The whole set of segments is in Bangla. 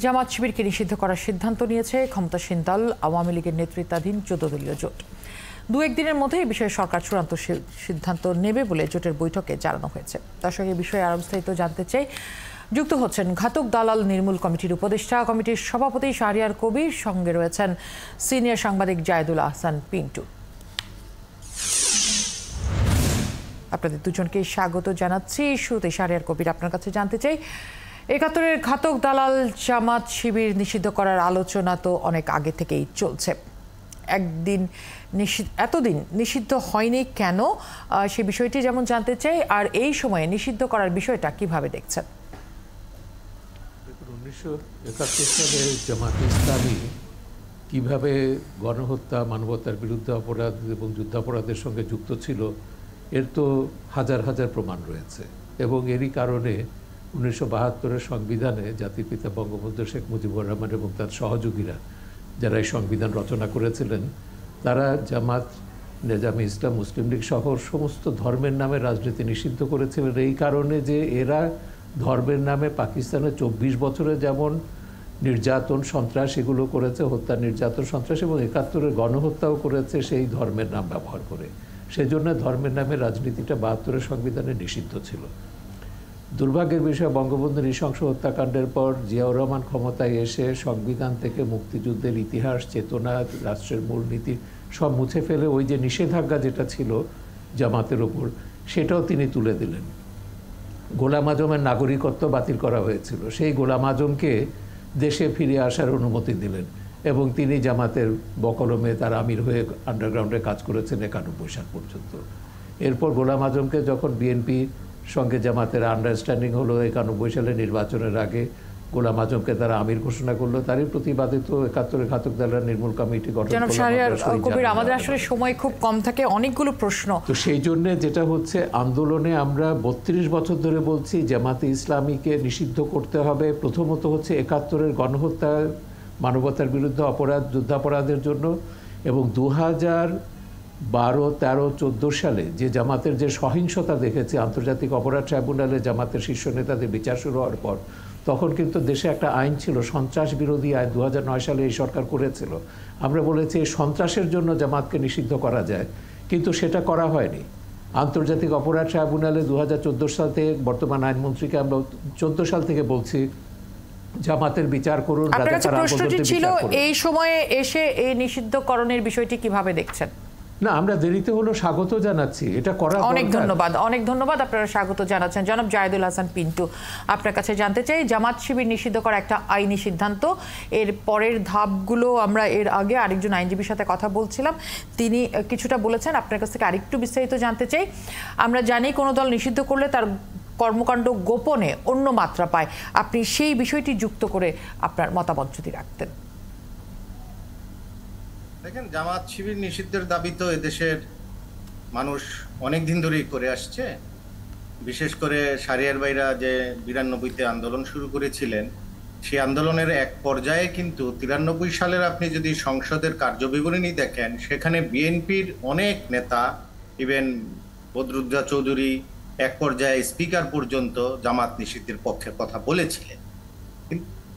জামাত শিবিরকে নিষিদ্ধ করার সিদ্ধান্ত নিয়েছে ক্ষমতাসীন দল আওয়ামী লীগের নেতৃত্বাধীন 14 দলীয় জোট। দু একদিনের মধ্যে এই বিষয়ে সরকার চূড়ান্ত সিদ্ধান্ত নেবে বলে জোটের বৈঠকে জানানো হয়েছে। দর্শক, এই বিষয়ে আরও বিস্তারিত জানতে চাই, যুক্ত হচ্ছেন ঘাতক দালাল নির্মূল কমিটির উপদেষ্টা, কমিটির সভাপতি শাহরিয়ার কবির, সঙ্গে রয়েছেন সিনিয়র সাংবাদিক জায়েদুল আহসান পিন্টু। আপনাদের দুজনকে স্বাগত জানাচ্ছি। শুরুতে শাহরিয়ার কবির, আপনার কাছে জানতে চাই, ৭১-এর ঘাতক দালাল জামাত শিবির নিষিদ্ধ করার আলোচনা তো অনেক আগে থেকেই চলছে। এতদিন নিষিদ্ধ হয়নি কেন, সে বিষয়টি যেমন জানতে চাই, আর এই সময়ে নিষিদ্ধ করার বিষয়টা কিভাবে দেখছেন? ১৯৭১ সালে জামাত ইসলামী কিভাবে গণহত্যা, মানবতার বিরুদ্ধে অপরাধ এবং যুদ্ধাপরাধের সঙ্গে যুক্ত ছিল এর তো হাজার হাজার প্রমাণ রয়েছে। এবং এরই কারণে ১৯৭২-এর সংবিধানে জাতির পিতা বঙ্গবন্ধু শেখ মুজিবুর রহমান এবং তার সহযোগীরা যারা এই সংবিধান রচনা করেছিলেন, তারা জামাত, নেজামে ইসলাম, মুসলিম লীগ সহ সমস্ত ধর্মের নামে রাজনীতি নিষিদ্ধ করেছিলেন। এই কারণে যে এরা ধর্মের নামে পাকিস্তানে ২৪ বছরে যেমন নির্যাতন, সন্ত্রাস এগুলো করেছে, হত্যা, নির্যাতন, সন্ত্রাস, এবং ৭১-এর গণহত্যাও করেছে সেই ধর্মের নাম ব্যবহার করে। সেজন্য ধর্মের নামে রাজনীতিটা ৭২-এর সংবিধানে নিষিদ্ধ ছিল। দুর্ভাগ্যের বিষয়, বঙ্গবন্ধু নৃশংস হত্যাকাণ্ডের পর জিয়াউর রহমান ক্ষমতায় এসে সংবিধান থেকে মুক্তিযুদ্ধের ইতিহাস, চেতনা, রাষ্ট্রের মূলনীতি সব মুছে ফেলে ওই যে নিষেধাজ্ঞা যেটা ছিল জামাতের ওপর, সেটাও তিনি তুলে দিলেন। গোলাম আজমের নাগরিকত্ব বাতিল করা হয়েছিল, সেই গোলাম আজমকে দেশে ফিরে আসার অনুমতি দিলেন এবং তিনি জামাতের বকলমে তার আমির হয়ে আন্ডারগ্রাউন্ডে কাজ করেছেন ৯১ সাল পর্যন্ত। এরপর গোলাম আজমকে যখন বিএনপি সঙ্গে জামাতের আন্ডারস্ট্যান্ডিং হলো ৯১ সালে নির্বাচনের আগে, গোলাম আজমকে তারা আমির ঘোষণা করলো। তারই প্রতিবাদে তো ৭১-এর ঘাতক দালাল নির্মূল কমিটি গঠন করলো। আমাদের আসলে সময় খুব কম থাকে, অনেকগুলো প্রশ্ন, তো সেই জন্য যেটা হচ্ছে, আন্দোলনে আমরা ৩২ বছর ধরে বলছি জামাতে ইসলামীকে নিষিদ্ধ করতে হবে। প্রথমত হচ্ছে ৭১-এর গণহত্যা, মানবতার বিরুদ্ধে অপরাধ, যুদ্ধাপরাধের জন্য, এবং ২০১২, ১৩, ১৪ সালে যে জামাতের যে সহিংসতা দেখেছে আন্তর্জাতিক অপরাধ ট্রাইব্যুনালে জামাতের শীর্ষ নেতাদের বিচার শুরু হওয়ার পর, তখন কিন্তু দেশে একটা আইন ছিল, সন্ত্রাস বিরোধী আইন, ২০০৯ সালে এই সরকার করেছিল। আমরা বলেছি এই সন্ত্রাসের জন্য জামাতকে নিষিদ্ধ করা যায়, কিন্তু সেটা করা হয়নি। আন্তর্জাতিক অপরাধ ট্রাইব্যুনালে ২০১৪ সাল থেকে, বর্তমান আইনমন্ত্রীকে আমরা ১৪ সাল থেকে বলছি জামাতের বিচার করুন। প্রশ্নটি ছিল, এই সময়ে এসে এই নিষিদ্ধকরণের বিষয়টি কিভাবে দেখছেন? না, আমরা দেরিতে হলো স্বাগত জানাচ্ছি, এটা করা। অনেক ধন্যবাদ, আপনারা স্বাগত জানাচ্ছেন। জনাব জায়েদুল আহসান পিন্টু, আপনার কাছে জানতে চাই, জামাত শিবির নিষিদ্ধ করা একটা আইনি সিদ্ধান্ত, এর পরের ধাপগুলো আমরা এর আগে আরেকজন আইনজীবীর সাথে কথা বলছিলাম, তিনি কিছুটা বলেছেন, আপনার কাছ থেকে আরেকটু বিস্তারিত জানতে চাই। আমরা জানি কোনো দল নিষিদ্ধ করলে তার কর্মকাণ্ড গোপনে অন্য মাত্রা পায়, আপনি সেই বিষয়টি যুক্ত করে আপনার মতামত যদি রাখতেন। দেখেন, জামাত শিবির নিষিদ্ধের দাবি তো এদেশের মানুষ অনেক দিন ধরেই করে আসছে। বিশেষ করে শাহরিয়ার ভাইরা যে ৯২-তে আন্দোলন শুরু করেছিলেন, সেই আন্দোলনের এক পর্যায়ে কিন্তু ৯৩ সালের আপনি যদি সংসদের কার্যবিবরণী দেখেন, সেখানে বিএনপির অনেক নেতা, ইভেন বদরুদ্দোজা চৌধুরী, এক পর্যায়ে স্পিকার পর্যন্ত জামাত নিষিদ্ধের পক্ষে কথা বলেছিলেন,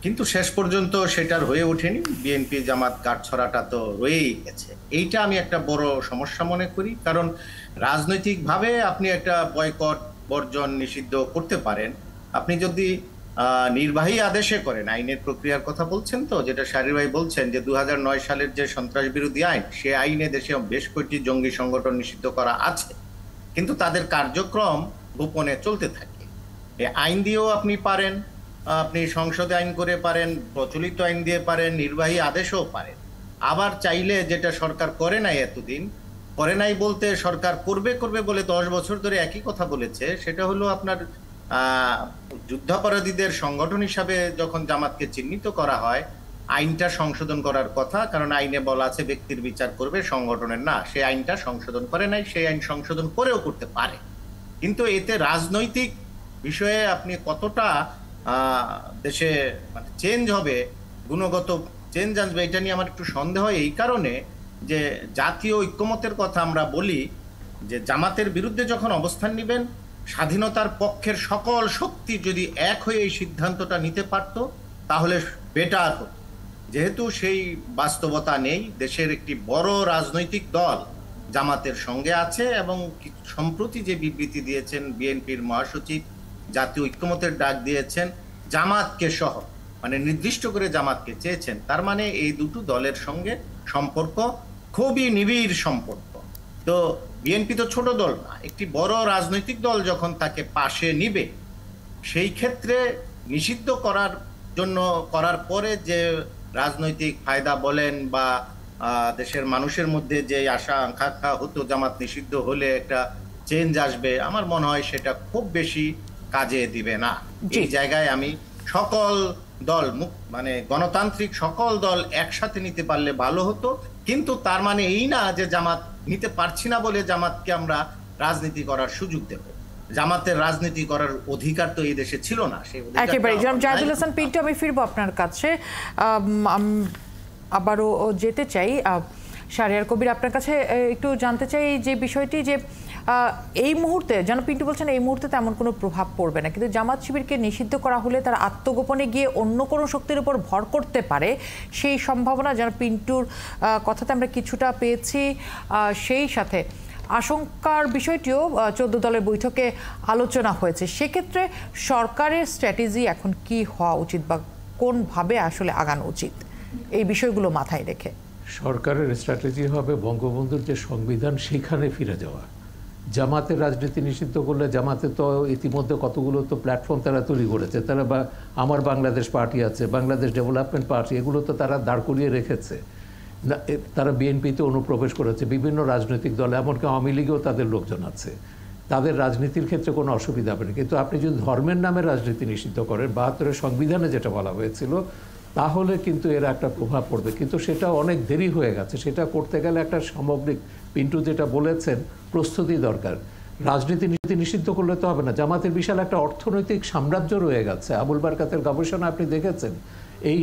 কিন্তু শেষ পর্যন্ত সেটার হয়ে ওঠেনি। বিএনপি জামাত গাঁটছড়াটা তো রয়েই গেছে। এইটা আমি একটা বড় সমস্যা মনে করি, কারণ রাজনৈতিকভাবে আপনি একটা বয়কট, বর্জন, নিষিদ্ধ করতে পারেন। আপনি যদি নির্বাহী আদেশে করেন, আইনের প্রক্রিয়ার কথা বলছেন তো, যেটা শাহরিয়ার ভাই বলছেন যে ২০০৯ সালের যে সন্ত্রাস বিরোধী আইন, সে আইনে দেশে বেশ কয়েকটি জঙ্গি সংগঠন নিষিদ্ধ করা আছে, কিন্তু তাদের কার্যক্রম গোপনে চলতে থাকে। এই আইন দিয়েও আপনি পারেন, আপনি সংসদে আইন করে পারেন, প্রচলিত আইন দিয়ে পারেন, নির্বাহী আদেশও পারেন। আবার চাইলে, যেটা সরকার করে নাই, এতদিন করে নাই বলতে সরকার করবে বলে ১০ বছর ধরে একই কথা বলেছে, সেটা হলো আপনার যুদ্ধাপরাধীদের সংগঠন হিসাবে যখন জামাতকে চিহ্নিত করা হয়, আইনটা সংশোধন করার কথা, কারণ আইনে বলা আছে ব্যক্তির বিচার করবে, সংগঠনের না। সেই আইনটা সংশোধন করে নাই, সেই আইন সংশোধন করেও করতে পারে, কিন্তু এতে রাজনৈতিক বিষয়ে আপনি কতটা দেশে মানে চেঞ্জ হবে, গুণগত চেঞ্জ আসবে, এটা নিয়ে আমার একটু সন্দেহ। এই কারণে যে জাতীয় ঐক্যমতের কথা আমরা বলি, যে জামাতের বিরুদ্ধে যখন অবস্থান নেবেন, স্বাধীনতার পক্ষের সকল শক্তি যদি এক হয়ে এই সিদ্ধান্তটা নিতে পারত, তাহলে বেটার হতো। যেহেতু সেই বাস্তবতা নেই, দেশের একটি বড় রাজনৈতিক দল জামাতের সঙ্গে আছে এবং সম্প্রতি যে বিবৃতি দিয়েছেন বিএনপির মহাসচিব, জাতীয় ঐক্যমত্যের ডাক দিয়েছেন জামাতকে সহ, মানে নির্দিষ্ট করে জামাতকে চেয়েছেন, তার মানে এই দুটো দলের সঙ্গে সম্পর্ক খুবই নিবিড় সম্পর্ক। তো বিএনপি তো ছোট দল না, একটি বড় রাজনৈতিক দল যখন তাকে পাশে নিবে, সেই ক্ষেত্রে নিষিদ্ধ করার পরে যে রাজনৈতিক ফায়দা বলেন বা দেশের মানুষের মধ্যে যে আশা আকাঙ্ক্ষা হতো জামাত নিষিদ্ধ হলে একটা চেঞ্জ আসবে, আমার মনে হয় সেটা খুব বেশি কাজে দিবে না। এই জায়গায় আমি সকল দল মানে গণতান্ত্রিক সকল দল একসাথে নিতে পারলে ভালো হতো, কিন্তু তার মানে এই না যে জামাত নিতে পারছি না বলে জামাতকে আমরা রাজনীতি করার সুযোগ দেব। জামাতের রাজনীতি করার অধিকার তো এই দেশে ছিল না। সেই একেবারে জাহিদুল হাসান পিন্টু, আমি ফিরবো আপনার কাছে, আবারও যেতে চাই শাহরিয়ার কবির আপনার কাছে, একটু জানতে চাই যে বিষয়টি যে এই মুহূর্তে জনাব পিন্টু বলছেন এই মুহূর্তে তেমন কোনো প্রভাব পড়বে না, কিন্তু জামাত শিবিরকে নিষিদ্ধ করা হলে তার আত্মগোপনে গিয়ে অন্য কোনো শক্তির উপর ভর করতে পারে, সেই সম্ভাবনা জনাব পিন্টুর কথাতে আমরা কিছুটা পেয়েছি। সেই সাথে আশঙ্কার বিষয়টিও 14 দলের বৈঠকে আলোচনা হয়েছে। সেক্ষেত্রে সরকারের স্ট্র্যাটেজি এখন কি হওয়া উচিত বা কোনভাবে আসলে আগানো উচিত এই বিষয়গুলো মাথায় রেখে? সরকারের স্ট্র্যাটেজি হবে বঙ্গবন্ধুর যে সংবিধান সেখানে ফিরে যাওয়া। জামাতের রাজনীতি নিষিদ্ধ করলে, জামাতে তো ইতিমধ্যে কতগুলো তো প্ল্যাটফর্ম তারা তৈরি করেছে, তারা আমার বাংলাদেশ পার্টি আছে, বাংলাদেশ ডেভেলপমেন্ট পার্টি, এগুলো তো তারা দাঁড় করিয়ে রেখেছে। তারা বিএনপিতে অনুপ্রবেশ করেছে, বিভিন্ন রাজনৈতিক দল, এমনকি আওয়ামী লীগেও তাদের লোকজন আছে, তাদের রাজনীতির ক্ষেত্রে কোনো অসুবিধা হবে না। কিন্তু আপনি যদি ধর্মের নামে রাজনীতি নিষিদ্ধ করেন, 72-এর সংবিধানে যেটা বলা হয়েছিল, তাহলে কিন্তু এর একটা প্রভাব পড়বে। কিন্তু সেটা অনেক দেরি হয়ে গেছে। সেটা করতে গেলে একটা সামগ্রিক, পিন্টু যেটা বলেছেন, প্রস্তুতি দরকার। রাজনীতি নিষিদ্ধ করলে তো হবে না। জামাতের বিশাল একটা অর্থনৈতিক সাম্রাজ্য রয়ে গেছে। আবুল বারকাতের গবেষণা আপনি দেখেছেন, এই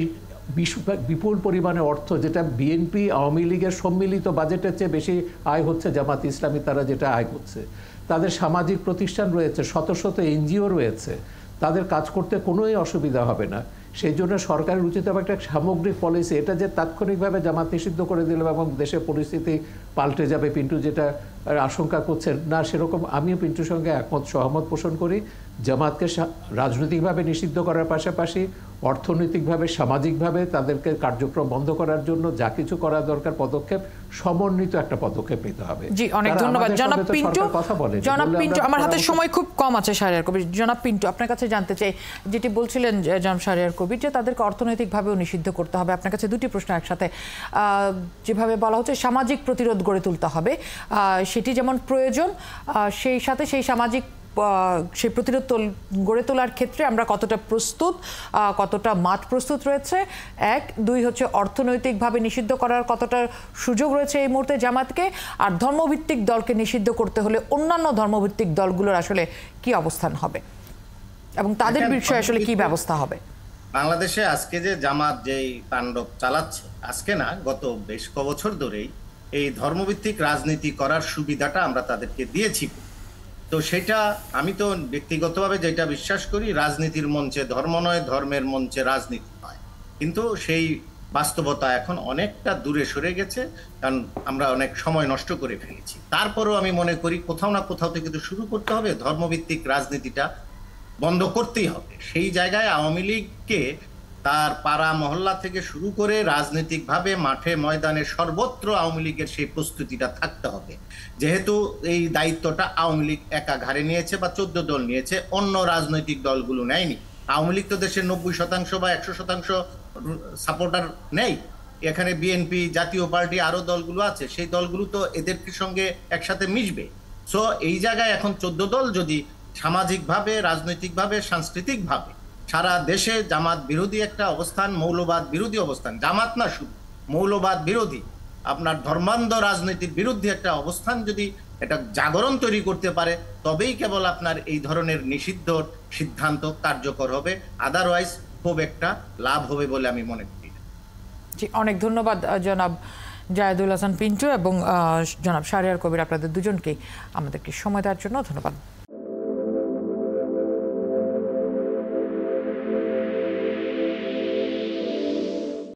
বিপুল পরিমাণে অর্থ যেটা বিএনপি আওয়ামী লীগের সম্মিলিত বাজেটের চেয়ে বেশি আয় হচ্ছে জামাত ইসলামী, তারা যেটা আয় করছে। তাদের সামাজিক প্রতিষ্ঠান রয়েছে, শত শত এনজিও রয়েছে, তাদের কাজ করতে কোনোই অসুবিধা হবে না। সেই জন্য সরকারের উচিত হবে একটা সামগ্রিক পলিসি। এটা যে তাৎক্ষণিকভাবে জামাত নিষিদ্ধ করে দিল এবং দেশের পরিস্থিতি পাল্টে যাবে, পিন্টু যেটা আশঙ্কা করছেন, না সেরকম আমিও পিন্টুর সঙ্গে সহমত পোষণ করি। জামাতকে রাজনৈতিকভাবে নিষিদ্ধ করার পাশাপাশি অর্থনৈতিকভাবে, সামাজিকভাবে তাদেরকে কার্যক্রম বন্ধ করার জন্য যা কিছু করা দরকার পদক্ষেপ, সমন্বিত একটা পদক্ষেপ নিতে হবে। জি, অনেক ধন্যবাদ জনাব পিন্টু। জনাব পিন্টু, আমার হাতে সময় খুব কম আছে শাহরিয়ার কবির। জনাব পিন্টু, আপনার কাছে জানতে চাই, যেটি বলছিলেন জনাব শাহরিয়ার কবির, যে তাদেরকে অর্থনৈতিকভাবেও নিষিদ্ধ করতে হবে। আপনার কাছে দুটি প্রশ্ন একসাথে। যেভাবে বলা হচ্ছে সামাজিক প্রতিরোধ গড়ে তুলতে হবে, সেটি যেমন প্রয়োজন, সেই সাথে সেই সামাজিক সেই প্রতিরোধ গড়ে তোলার ক্ষেত্রে আমরা কতটা প্রস্তুত, কতটা মাঠ প্রস্তুত রয়েছে, এক। দুই হচ্ছে অর্থনৈতিকভাবে নিষিদ্ধ করার কতটা সুযোগ রয়েছে এই মুহূর্তে জামাতকে, আর ধর্মভিত্তিক দলকে নিষিদ্ধ করতে হলে অন্যান্য ধর্মভিত্তিক দলগুলোর আসলে কি অবস্থান হবে এবং তাদের বিষয়ে আসলে কি ব্যবস্থা হবে? বাংলাদেশে আজকে যে জামাত যেই তাণ্ডব চালাচ্ছে, আজকে না গত বেশ কবছর ধরেই এই ধর্মভিত্তিক রাজনীতি করার সুবিধাটা আমরা তাদেরকে দিয়েছি। তো সেটা আমি তো ব্যক্তিগতভাবে যেটা বিশ্বাস করি, রাজনীতির মঞ্চে ধর্ম নয়, ধর্মের মঞ্চে রাজনীতি নয়। কিন্তু সেই বাস্তবতা এখন অনেকটা দূরে সরে গেছে, কারণ আমরা অনেক সময় নষ্ট করে ফেলেছি। তারপরেও আমি মনে করি কোথাও না কোথাও থেকে তো শুরু করতে হবে, ধর্মভিত্তিক রাজনীতিটা বন্ধ করতেই হবে। সেই জায়গায় আওয়ামী লীগকে তার পাড়া মহল্লা থেকে শুরু করে রাজনৈতিকভাবে মাঠে ময়দানে সর্বত্র আওয়ামী লীগের সেই প্রস্তুতিটা থাকতে হবে। যেহেতু এই দায়িত্বটা আওয়ামী লীগ একা ঘাড়ে নিয়েছে বা 14 দল নিয়েছে, অন্য রাজনৈতিক দলগুলো নেয়নি। আওয়ামী লীগ তো দেশের 90% বা 100% সাপোর্টার নেই। এখানে বিএনপি, জাতীয় পার্টি, আরো দলগুলো আছে, সেই দলগুলো তো এদের সঙ্গে একসাথে মিশবে। সো এই জায়গায় এখন 14 দল যদি সামাজিকভাবে, রাজনৈতিকভাবে, সাংস্কৃতিকভাবে সারা দেশে জামাত বিরোধী একটা অবস্থান, মৌলবাদ বিরোধী অবস্থান, জামাত না শুধু মৌলবাদ বিরোধী, আপনার ধর্মান্ধ রাজনীতির বিরুদ্ধে একটা অবস্থান যদি এটা জাগরণ তৈরি করতে পারে, তবেই কেবল আপনার এই ধরনের নিষিদ্ধ সিদ্ধান্ত কার্যকর হবে। আদারওয়াইজ খুব একটা লাভ হবে বলে আমি মনে করি। জি, অনেক ধন্যবাদ জনাব জাহিদুল হাসান পিন্টু এবং জনাব শাহরিয়ার কবির, আপনাদের দুজনকেই আমাদেরকে সময় দেওয়ার জন্য ধন্যবাদ।